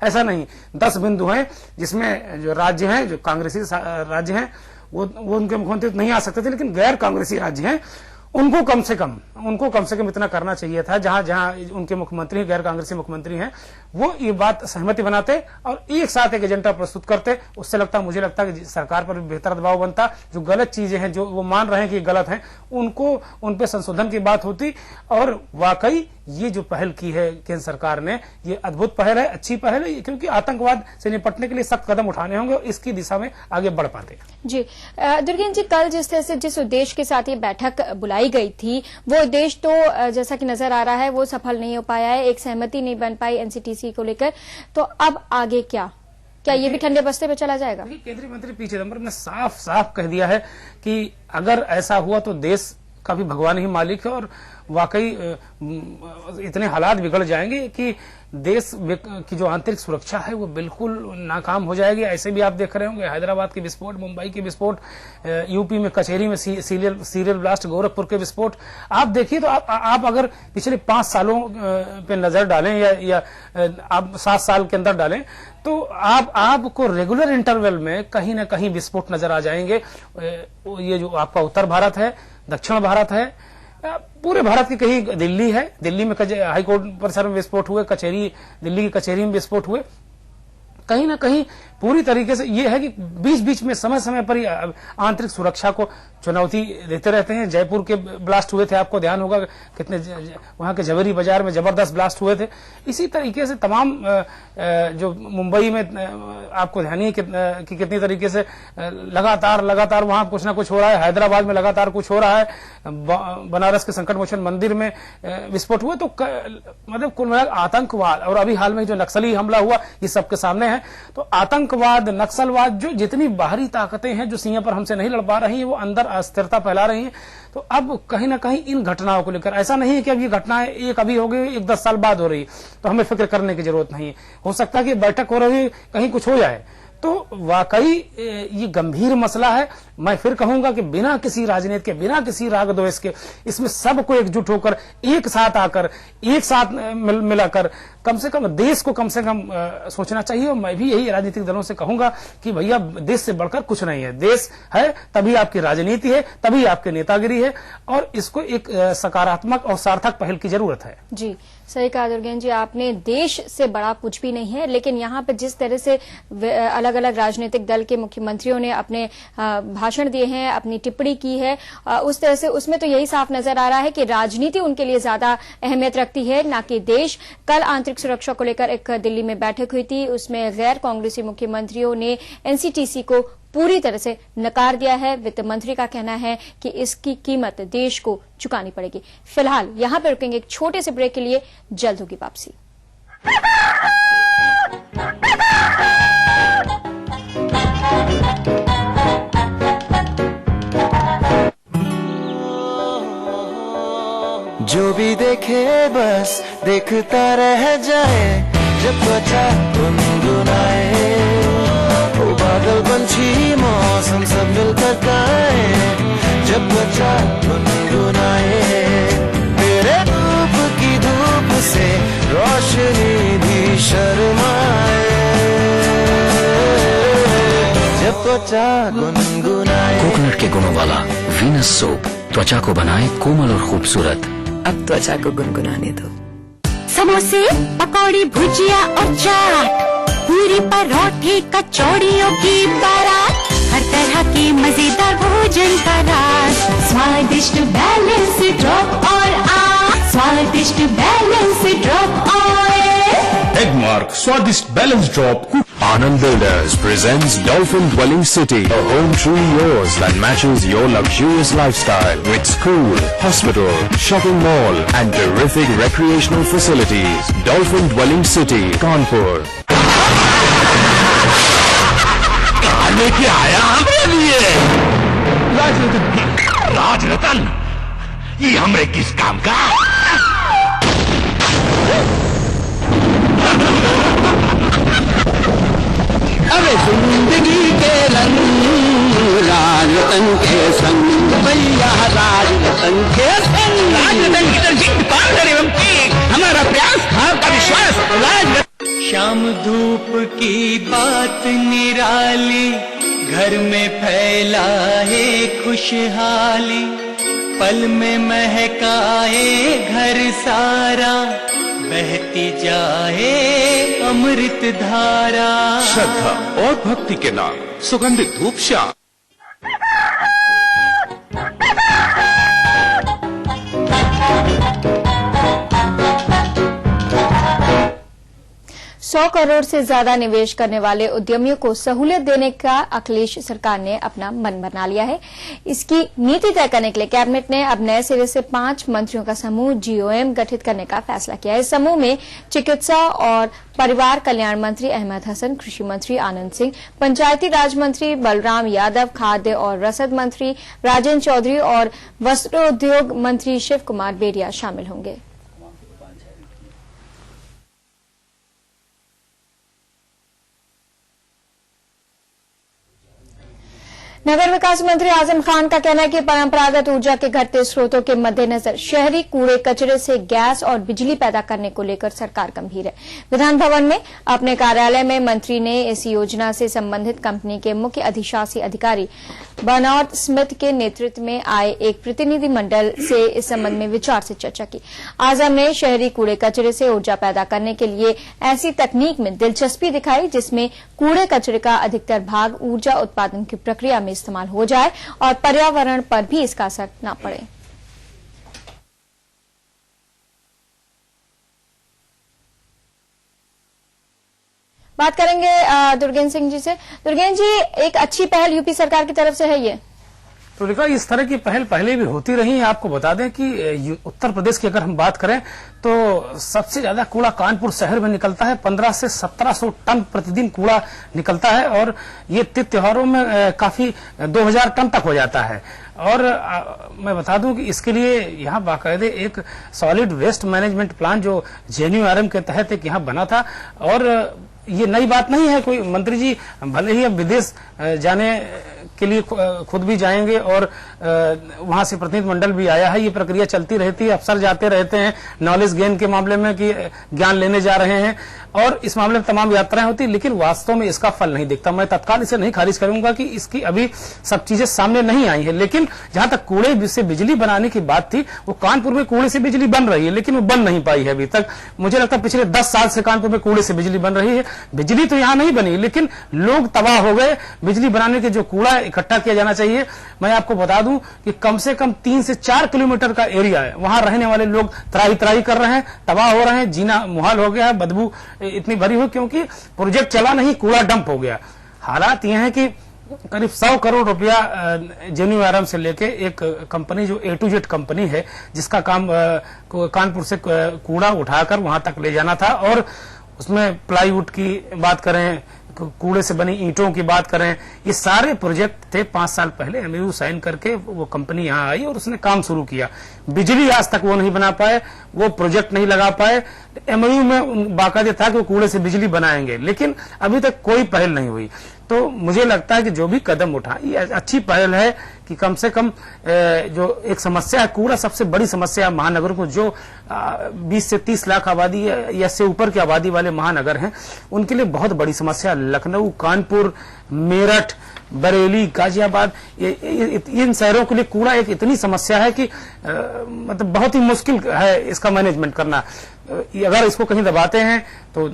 ऐसा नहीं, 10 बिंदु हैं जिसमें जो राज्य हैं, जो कांग्रेसी राज्य हैं, वो उनके मुख्यमंत्री नहीं आ सकते थे, लेकिन गैर कांग्रेसी राज्य हैं उनको कम से कम इतना करना चाहिए था। जहां जहां उनके मुख्यमंत्री गैर कांग्रेसी मुख्यमंत्री हैं, वो ये बात सहमति बनाते और एक साथ एक एजेंडा प्रस्तुत करते। उससे मुझे लगता है कि सरकार पर बेहतर दबाव बनता। जो गलत चीजें हैं, जो वो मान रहे हैं कि गलत हैं, उन पे संशोधन की बात होती। और वाकई ये जो पहल की है केंद्र सरकार ने, ये अद्भुत पहल है, अच्छी पहल है, क्योंकि आतंकवाद से निपटने के लिए सख्त कदम उठाने होंगे और इसकी दिशा में आगे बढ़ पाते। जी दुर्गेश जी, कल जिस तरह से जिस उद्देश्य के साथ ये बैठक बुलाई गई थी, वो उद्देश्य तो जैसा कि नजर आ रहा है वो सफल नहीं हो पाया है। एक सहमति नहीं बन पाई एनसीटीसी को लेकर। तो अब आगे क्या ये भी ठंडे बस्ते पे चला जाएगा? केंद्रीय मंत्री पी चिदम्बरम ने साफ कह दिया है कि अगर ऐसा हुआ तो देश का भी भगवान ही मालिक है और वाकई इतने हालात बिगड़ जाएंगे कि देश की जो आंतरिक सुरक्षा है वो बिल्कुल नाकाम हो जाएगी। ऐसे भी आप देख रहे होंगे, हैदराबाद के विस्फोट, मुंबई के विस्फोट, यूपी में कचहरी में सीरियल ब्लास्ट, गोरखपुर के विस्फोट। आप देखिए तो आप अगर पिछले 5 सालों पे नजर डालें या आप 7 साल के अंदर डालें, तो आपको रेगुलर इंटरवल में कहीं ना कहीं विस्फोट नजर आ जाएंगे। ये जो आपका उत्तर भारत है, दक्षिण भारत है, पूरे भारत की कहीं दिल्ली में हाईकोर्ट परिसर में विस्फोट हुए, दिल्ली की कचहरी में विस्फोट हुए। कहीं ना कहीं पूरी तरीके से ये है कि बीच में समय पर ही आंतरिक सुरक्षा को चुनौती देते रहते हैं। जयपुर के ब्लास्ट हुए थे, आपको ध्यान होगा कितने, वहां के जवेरी बाजार में जबरदस्त ब्लास्ट हुए थे। इसी तरीके से तमाम जो मुंबई में आपको ध्यान ही कि कितनी तरीके से लगातार वहां कुछ ना कुछ हो रहा है। हैदराबाद में लगातार कुछ हो रहा है। बनारस के संकट मोचन मंदिर में विस्फोट हुए। तो मतलब कुल मिलाकर आतंकवाद और अभी हाल में जो नक्सली हमला हुआ, ये सबके सामने है। तो आतंकवाद, नक्सलवाद, जो जितनी बाहरी ताकतें हैं जो सीमा पर हमसे नहीं लड़ पा रही हैं, वो अंदर अस्थिरता फैला रही हैं। तो अब कहीं ना कहीं इन घटनाओं को लेकर ऐसा नहीं है कि अब ये घटनाएं एक अभी हो गई, 10 साल बाद हो रही, तो हमें फिक्र करने की जरूरत नहीं है। हो सकता है कि बैठक हो रही, कहीं कुछ हो जाए। तो वाकई ये गंभीर मसला है। मैं फिर कहूंगा कि बिना किसी राजनीति के, बिना किसी राग द्वेष के, इसमें सबको एकजुट होकर, एक साथ आकर, एक साथ मिलाकर कम से कम देश को कम से कम सोचना चाहिए। और मैं भी यही राजनीतिक दलों से कहूंगा कि भैया देश से बढ़कर कुछ नहीं है। देश है तभी आपकी राजनीति है, तभी आपकी नेतागिरी है, और इसको एक सकारात्मक और सार्थक पहल की जरूरत है। जी सही कहा दुर्गेश जी आपने, देश से बड़ा कुछ भी नहीं है। लेकिन यहाँ पे जिस तरह से अलग अलग राजनीतिक दल के मुख्यमंत्रियों ने अपने भाषण दिए हैं, अपनी टिप्पणी की है, उस तरह से उसमें तो यही साफ नजर आ रहा है कि राजनीति उनके लिए ज्यादा अहमियत रखती है, ना कि देश। कल आंतरिक सुरक्षा को लेकर एक दिल्ली में बैठक हुई थी, उसमें गैर कांग्रेसी मुख्यमंत्रियों ने एनसीटीसी को पूरी तरह से नकार दिया है। वित्त मंत्री का कहना है कि इसकी कीमत देश को चुकानी पड़ेगी। फिलहाल यहां पर रुकेंगे एक छोटे से ब्रेक के लिए, जल्द होगी वापसी। जो भी देखे बस देखता रह जाए, जब त्वचा गुनगुनाए, बादल पंछी मौसम सब मिलकर गाए, जब त्वचा गुनगुनाए, तेरे रूप की धूप से रोशनी भी शर्माए, जब त्वचा गुनगुनाए। कोकोनट के गुणों वाला वीनस सोप त्वचा को बनाए कोमल और खूबसूरत। अब त्वचा को गुनगुनाने दो। समोसे, पकौड़ी, भुजिया और चाट, पूरी परोठे, कचौड़ियों की बारात, हर तरह के मजेदार भोजन का राज, स्वादिष्ट बैलेंस ड्रॉप और स्वादिष्ट बैलेंस ड्रॉप ऑयल। एगमार्क स्वादिष्ट balance drop. Anand Builders presents Dolphin Dwelling City, a home truly yours that matches your luxurious lifestyle with school, hospital, shopping mall and terrific recreational facilities. Dolphin Dwelling City, Kanpur. कहाँ लेके आया हमरे लिए? राजरतन, ये हमरे किस काम का? अरे जिंदगी के रंग राजरतन के संग, भैया राजरतन के संग। राजरतन की तरह हमारा प्रयास, आपका विश्वास, राजरतन। शाम धूप की बात निराली, घर में फैला है खुशहाली, पल में महकाए घर सारा, बहती जाए अमृत धारा। श्रद्धा और भक्ति के नाम सुगंधित धूप श्याम। $100 करोड़ से ज्यादा निवेश करने वाले उद्यमियों को सहूलियत देने का अखिलेश सरकार ने अपना मन बना लिया है। इसकी नीति तय करने के लिए कैबिनेट ने अब नए सिरे से 5 मंत्रियों का समूह GOM गठित करने का फैसला किया है। इस समूह में चिकित्सा और परिवार कल्याण मंत्री अहमद हसन, कृषि मंत्री आनंद सिंह, पंचायती राज मंत्री बलराम यादव, खाद्य और रसद मंत्री राजेंद्र चौधरी और वस्त्रोद्योग मंत्री शिव कुमार बेरिया शामिल होंगे। नगर विकास मंत्री आजम खान का कहना है कि परंपरागत ऊर्जा के घटते स्रोतों के मद्देनजर शहरी कूड़े कचरे से गैस और बिजली पैदा करने को लेकर सरकार गंभीर है। विधान भवन में अपने कार्यालय में मंत्री ने इस योजना से संबंधित कंपनी के मुख्य अधिशासी अधिकारी बर्नार्ड स्मिथ के नेतृत्व में आए एक प्रतिनिधि मंडल से इस संबंध में विचार से चर्चा की। आजम ने शहरी कूड़े कचरे से ऊर्जा पैदा करने के लिए ऐसी तकनीक में दिलचस्पी दिखाई जिसमें कूड़े कचरे का अधिकतर भाग ऊर्जा उत्पादन की प्रक्रिया में इस्तेमाल हो जाए और पर्यावरण पर भी इसका असर न पड़े। बात करेंगे दुर्गेन्द्र सिंह जी से। दुर्गेन्द्र जी, एक अच्छी पहल यूपी सरकार की तरफ से है ये? तो देखो, इस तरह की पहल पहले भी होती रही है। आपको बता दें कि उत्तर प्रदेश की अगर हम बात करें तो सबसे ज्यादा कूड़ा कानपुर शहर में निकलता है। 1500 से 1700 टन प्रतिदिन कूड़ा निकलता है और ये तीज त्योहारों में काफी 2000 टन तक हो जाता है। और मैं बता दूं कि इसके लिए यहाँ बाकायदे एक सॉलिड वेस्ट मैनेजमेंट प्लान जो JNURM के तहत एक यहाँ बना था। और ये नई बात नहीं है। कोई मंत्री जी भले ही अब विदेश जाने के लिए खुद भी जाएंगे और वहां से प्रतिनिधि मंडल भी आया है। ये प्रक्रिया चलती रहती है, अफसर जाते रहते हैं नॉलेज गेन के मामले में कि ज्ञान लेने जा रहे हैं और इस मामले में तमाम यात्राएं होती, लेकिन वास्तव में इसका फल नहीं दिखता। मैं तत्काल इसे नहीं खारिज करूंगा कि इसकी अभी सब चीजें सामने नहीं आई है, लेकिन जहां तक कूड़े से बिजली बनाने की बात थी, वो कानपुर में कूड़े से बिजली बन रही है, लेकिन वो बन नहीं पाई है अभी तक। मुझे लगता है पिछले 10 साल से कानपुर में कूड़े से बिजली बन रही है। बिजली तो यहाँ नहीं बनी, लेकिन लोग तबाह हो गए। बिजली बनाने के जो कूड़ा इकट्ठा किया जाना चाहिए, मैं आपको बता दूं कि कम से कम 3 से 4 किलोमीटर का एरिया है, वहां रहने वाले लोग त्राही त्राही कर रहे हैं, तबाह हो रहे हैं, जीना मुहाल हो गया है, बदबू इतनी भरी हो क्योंकि प्रोजेक्ट चला नहीं, कूड़ा डंप हो गया। हालात यह है कि करीब 100 करोड़ रुपया JNURM से लेके एक कंपनी जो A to Z कंपनी है, जिसका काम कानपुर से कूड़ा उठाकर वहां तक ले जाना था और उसमें प्लाईवुड की बात करें, कूड़े से बनी ईंटों की बात करें, ये सारे प्रोजेक्ट थे। 5 साल पहले MOU साइन करके वो कंपनी यहाँ आई और उसने काम शुरू किया। बिजली आज तक वो नहीं बना पाए, वो प्रोजेक्ट नहीं लगा पाए। MOU में बाकायदे था कि वो कूड़े से बिजली बनाएंगे, लेकिन अभी तक कोई पहल नहीं हुई। तो मुझे लगता है कि जो भी कदम उठा ये अच्छी पहल है कि कम से कम जो एक समस्या है, कूड़ा सबसे बड़ी समस्या है महानगरों को, जो 20 से 30 लाख आबादी या से ऊपर की आबादी वाले महानगर हैं, उनके लिए बहुत बड़ी समस्या। लखनऊ, कानपुर, मेरठ, बरेली, गाजियाबाद, इन शहरों के लिए कूड़ा एक इतनी समस्या है कि मतलब बहुत ही मुश्किल है इसका मैनेजमेंट करना। अगर इसको कहीं दबाते हैं तो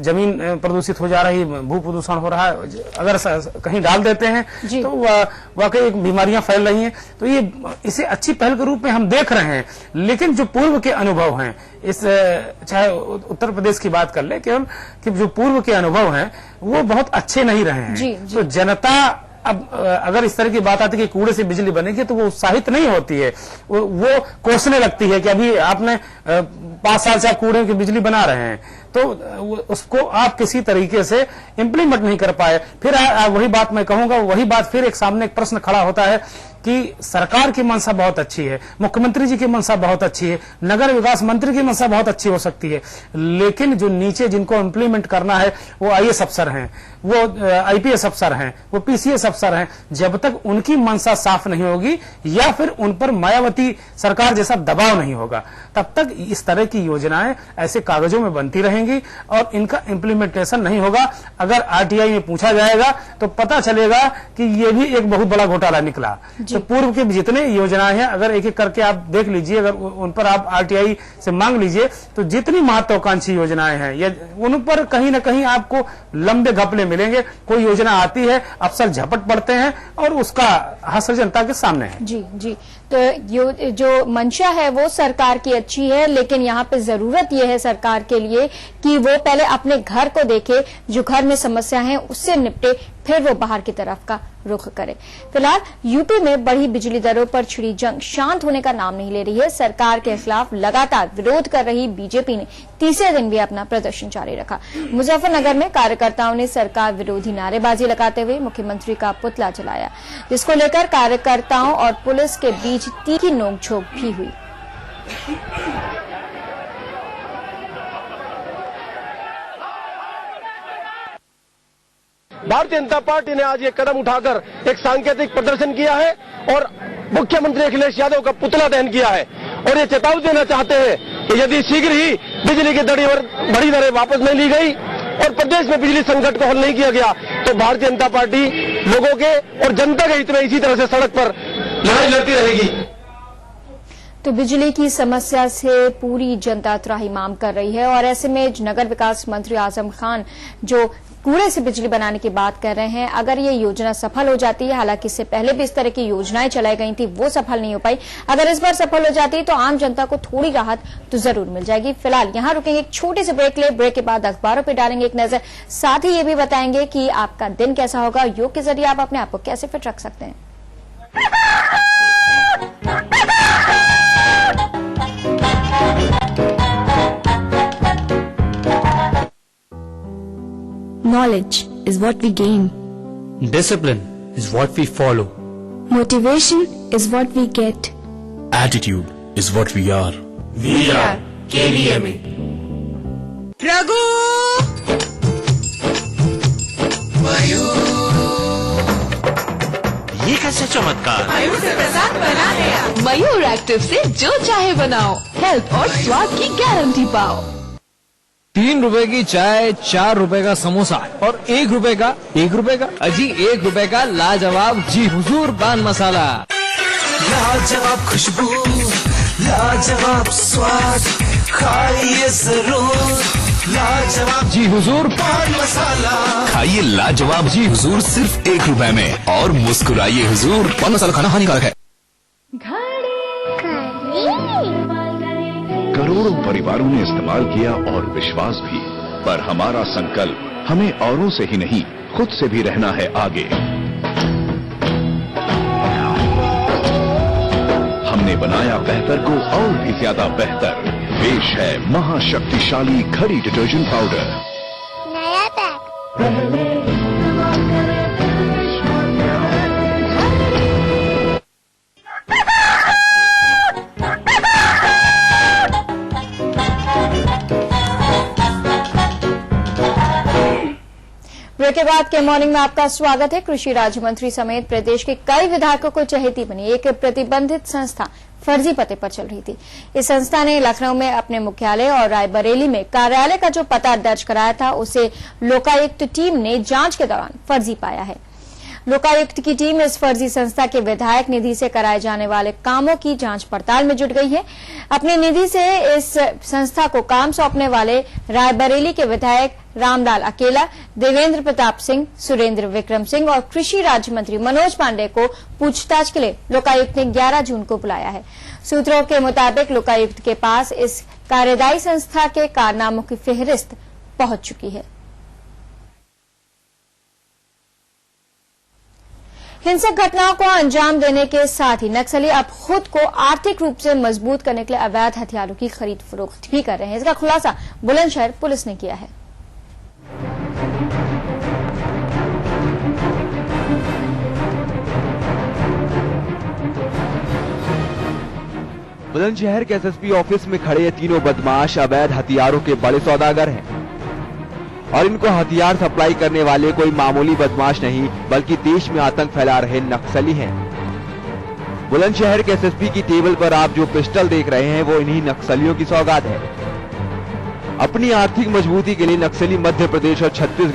जमीन प्रदूषित हो जा रही, भू प्रदूषण हो रहा है, अगर कहीं डाल देते हैं तो वाकई एक बीमारियां फैल रही हैं। तो ये इसे अच्छी पहल के रूप में हम देख रहे हैं, लेकिन जो पूर्व के अनुभव हैं, इस चाहे उत्तर प्रदेश की बात कर ले, केवल कि जो पूर्व के अनुभव हैं वो बहुत अच्छे नहीं रहे हैं। तो जनता अब अगर इस तरह की बात आती है कि कूड़े से बिजली बनेगी तो वो उत्साहित नहीं होती है, वो कोसने लगती है कि अभी आपने 5 साल से आप कूड़े की बिजली बना रहे हैं, तो उसको आप किसी तरीके से इम्प्लीमेंट नहीं कर पाए। फिर वही बात मैं कहूंगा, वही बात फिर एक सामने एक प्रश्न खड़ा होता है कि सरकार की मंशा बहुत अच्छी है, मुख्यमंत्री जी की मंशा बहुत अच्छी है, नगर विकास मंत्री की मंशा बहुत अच्छी हो सकती है, लेकिन जो नीचे जिनको इम्प्लीमेंट करना है वो IAS अफसर हैं, वो IPS अफसर हैं, वो PCS अफसर हैं। जब तक उनकी मंशा साफ नहीं होगी या फिर उन पर मायावती सरकार जैसा दबाव नहीं होगा, तब तक इस तरह की योजनाएं ऐसे कागजों में बनती रहेंगी। रहेंगी और इनका इम्प्लीमेंटेशन नहीं होगा। अगर आरटीआई में पूछा जाएगा तो पता चलेगा कि ये भी एक बहुत बड़ा घोटाला निकला। तो पूर्व के जितने योजनाएं हैं अगर एक एक करके आप देख लीजिए, अगर उन पर आप आरटीआई से मांग लीजिए तो जितनी महत्वाकांक्षी योजनाएं हैं ये उन पर कहीं ना कहीं आपको लंबे घपले मिलेंगे। कोई योजना आती है, अफसर झपट पड़ते हैं और उसका हास्य जनता के सामने है। जी जी, तो जो मंशा है वो सरकार की अच्छी है, लेकिन यहाँ पे जरूरत ये है सरकार के लिए कि वो पहले अपने घर को देखे, जो घर में समस्या है उससे निपटे, फिर वो बाहर की तरफ का रुख करे। फिलहाल यूपी में बढ़ी बिजली दरों पर छिड़ी जंग शांत होने का नाम नहीं ले रही है। सरकार के खिलाफ लगातार विरोध कर रही बीजेपी ने तीसरे दिन भी अपना प्रदर्शन जारी रखा। मुजफ्फरनगर में कार्यकर्ताओं ने सरकार विरोधी नारेबाजी लगाते हुए मुख्यमंत्री का पुतला जलाया, जिसको लेकर कार्यकर्ताओं और पुलिस के बीच तीखी नोकझोंक भी हुई। भारतीय जनता पार्टी ने आज ये कदम उठाकर एक सांकेतिक प्रदर्शन किया है और मुख्यमंत्री अखिलेश यादव का पुतला दहन किया है और ये चेतावनी देना चाहते हैं कि यदि शीघ्र ही बिजली की बढ़ी दरें वापस नहीं ली गई और प्रदेश में बिजली संकट को हल नहीं किया गया तो भारतीय जनता पार्टी लोगों के और जनता के हित में इसी तरह से सड़क पर लड़ाई लड़ती रहेगी। तो बिजली की समस्या से पूरी जनता त्राहिमाम कर रही है और ऐसे में नगर विकास मंत्री आजम खान जो कूड़े से बिजली बनाने की बात कर रहे हैं, अगर ये योजना सफल हो जाती है, हालांकि इससे पहले भी इस तरह की योजनाएं चलाई गई थी, वो सफल नहीं हो पाई, अगर इस बार सफल हो जाती है तो आम जनता को थोड़ी राहत तो जरूर मिल जाएगी। फिलहाल यहां रुकेंगे, एक छोटे से ब्रेक ले, ब्रेक के बाद अखबारों पर डालेंगे एक नजर, साथ ही ये भी बताएंगे कि आपका दिन कैसा होगा, योग के जरिए आप अपने आप को कैसे फिट रख सकते हैं। Knowledge is what we gain. Discipline is what we follow. Motivation is what we get. Attitude is what we are. We are KDMA. Raghu ये कैसे चमत्कार? मयूर से प्रसाद बना है। मयूर एक्टिव से जो चाहे बनाओ, हेल्थ और स्वाद की गारंटी पाओ। 3 रुपए की चाय, 4 रुपए का समोसा और 1 रुपए का अजी 1 रुपए का लाजवाब जी हुजूर पान मसाला। लाजवाब खुशबू, लाजवाब स्वाद, खाइए जरूर लाजवाब जी हुजूर पान मसाला। खाइए लाजवाब जी हुजूर सिर्फ 1 रुपए में और मुस्कुराइए हुजूर। पान मसाला खाना हानिकारक है। करोड़ों परिवारों ने इस्तेमाल किया और विश्वास भी, पर हमारा संकल्प हमें औरों से ही नहीं खुद से भी रहना है आगे। हमने बनाया बेहतर को और भी ज्यादा बेहतर। पेश है महाशक्तिशाली घड़ी डिटर्जेंट पाउडर। नया पैक। ब्रेक के बाद के मॉर्निंग में आपका स्वागत है। कृषि राज्य मंत्री समेत प्रदेश के कई विधायकों को चहेती बनी एक प्रतिबंधित संस्था फर्जी पते पर चल रही थी। इस संस्था ने लखनऊ में अपने मुख्यालय और रायबरेली में कार्यालय का जो पता दर्ज कराया था उसे लोकायुक्त टीम ने जांच के दौरान फर्जी पाया है। लोकायुक्त की टीम इस फर्जी संस्था के विधायक निधि से कराए जाने वाले कामों की जांच पड़ताल में जुट गई है। अपनी निधि से इस संस्था को काम सौंपने वाले रायबरेली के विधायक रामलाल अकेला, देवेंद्र प्रताप सिंह, सुरेंद्र विक्रम सिंह और कृषि राज्य मंत्री मनोज पांडे को पूछताछ के लिए लोकायुक्त ने 11 जून को बुलाया है। सूत्रों के मुताबिक लोकायुक्त के पास इस कार्यदायी संस्था के कारनामों की फेहरिस्त पहुंच चुकी है। हिंसक घटनाओं को अंजाम देने के साथ ही नक्सली अब खुद को आर्थिक रूप से मजबूत करने के लिए अवैध हथियारों की खरीद फरोख्त भी कर रहे हैं। इसका खुलासा बुलंदशहर पुलिस ने किया है। बुलंदशहर के एसएसपी ऑफिस में खड़े ये तीनों बदमाश अवैध हथियारों के बड़े सौदागर हैं और इनको हथियार सप्लाई करने वाले कोई मामूली बदमाश नहीं बल्कि देश में आतंक फैला रहे नक्सली हैं। बुलंदशहर के एसएसपी की टेबल पर आप जो पिस्टल देख रहे हैं वो इन्हीं नक्सलियों की सौगात है। अपनी आर्थिक मजबूती के लिए नक्सली मध्य प्रदेश और छत्तीसगढ़